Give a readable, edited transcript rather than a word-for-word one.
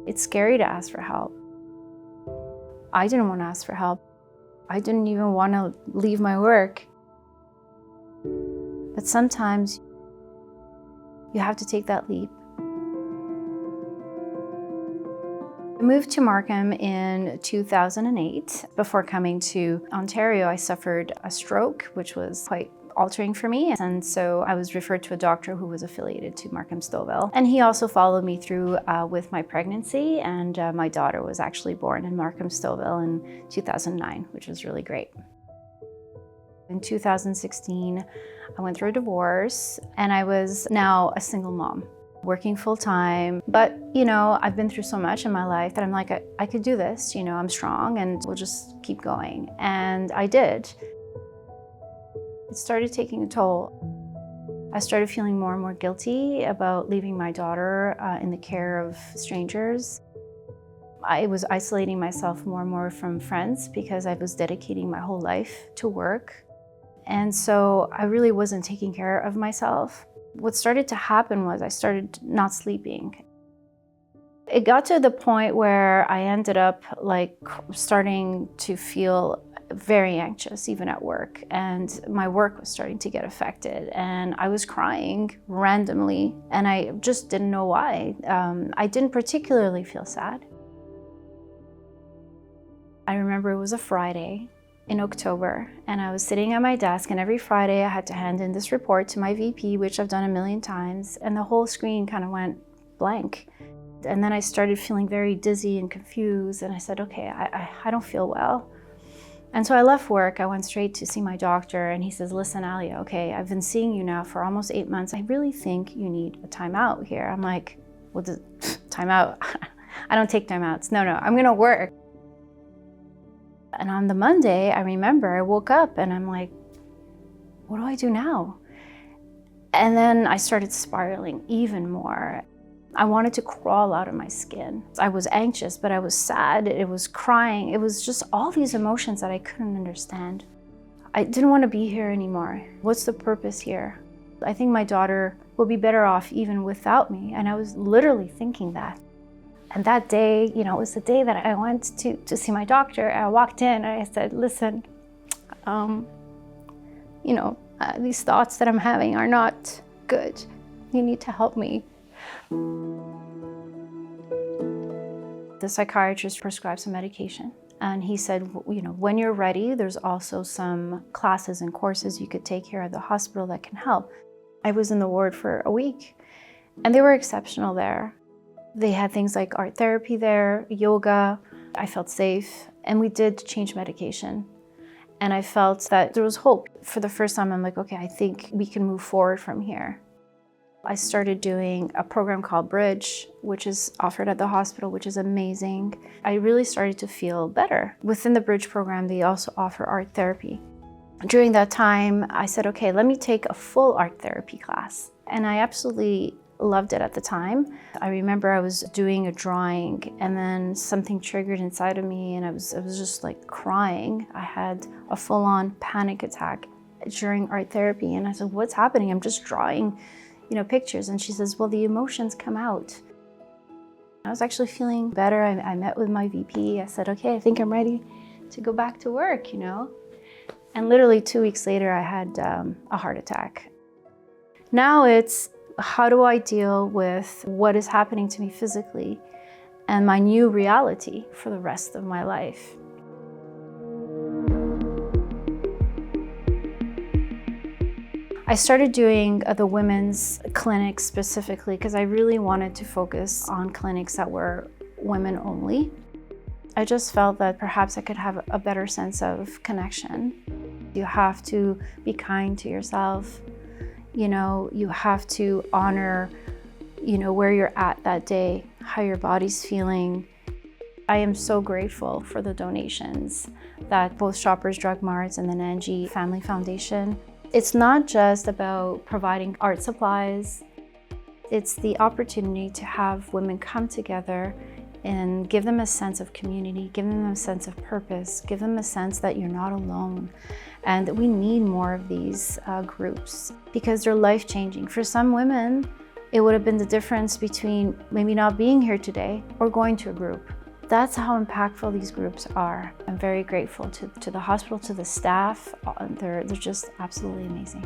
It's scary to ask for help. I didn't want to ask for help. I didn't even want to leave my work. But sometimes you have to take that leap. I moved to Markham in 2008. Before coming to Ontario, I suffered a stroke, which was quite altering for me. And so I was referred to a doctor who was affiliated to Markham Stouffville. And he also followed me through with my pregnancy. And my daughter was actually born in Markham Stouffville in 2009, which was really great. In 2016, I went through a divorce and I was now a single mom, working full time. But, I've been through so much in my life that I'm like, I could do this, I'm strong and we'll just keep going. And I did. It started taking a toll. I started feeling more and more guilty about leaving my daughter in the care of strangers. I was isolating myself more and more from friends because I was dedicating my whole life to work. And so I really wasn't taking care of myself. What started to happen was I started not sleeping. It got to the point where I ended up starting to feel very anxious, even at work. And my work was starting to get affected. And I was crying randomly, and I just didn't know why. I didn't particularly feel sad. I remember it was a Friday in October, and I was sitting at my desk, and every Friday I had to hand in this report to my VP, which I've done a million times, and the whole screen kind of went blank. And then I started feeling very dizzy and confused, and I said, okay, I don't feel well. And so I left work, I went straight to see my doctor, and he says, listen, Alia, okay, I've been seeing you now for almost 8 months. I really think you need a timeout here. I'm like, what does timeout? I don't take timeouts. No, I'm gonna work. And on the Monday, I remember I woke up and I'm like, what do I do now? And then I started spiraling even more. I wanted to crawl out of my skin. I was anxious, but I was sad. It was crying. It was just all these emotions that I couldn't understand. I didn't want to be here anymore. What's the purpose here? I think my daughter will be better off even without me. And I was literally thinking that. And that day, it was the day that I went to see my doctor. I walked in and I said, listen, these thoughts that I'm having are not good. You need to help me. The psychiatrist prescribed some medication. And he said, when you're ready, there's also some classes and courses you could take here at the hospital that can help. I was in the ward for a week, and they were exceptional there. They had things like art therapy there, yoga. I felt safe, and we did change medication. And I felt that there was hope. For the first time, I'm like, okay, I think we can move forward from here. I started doing a program called Bridge, which is offered at the hospital, which is amazing. I really started to feel better. Within the Bridge program, they also offer art therapy. During that time, I said, okay, let me take a full art therapy class. And I absolutely loved it at the time. I remember I was doing a drawing and then something triggered inside of me and I was just like crying. I had a full-on panic attack during art therapy and I said, what's happening? I'm just drawing, pictures. And she says, well, the emotions come out. I was actually feeling better. I met with my VP. I said, okay, I think I'm ready to go back to work, And literally 2 weeks later, I had a heart attack. Now it's, how do I deal with what is happening to me physically and my new reality for the rest of my life? I started doing the women's clinics specifically because I really wanted to focus on clinics that were women only. I just felt that perhaps I could have a better sense of connection. You have to be kind to yourself. You have to honor, where you're at that day, how your body's feeling. I am so grateful for the donations that both Shoppers Drug Marts and the Nanji Family Foundation. It's not just about providing art supplies. It's the opportunity to have women come together and give them a sense of community, give them a sense of purpose, give them a sense that you're not alone. And we need more of these groups because they're life-changing. For some women, It would have been the difference between maybe not being here today or going to a group. That's how impactful these groups are. I'm very grateful to the hospital, to the staff. They're just absolutely amazing.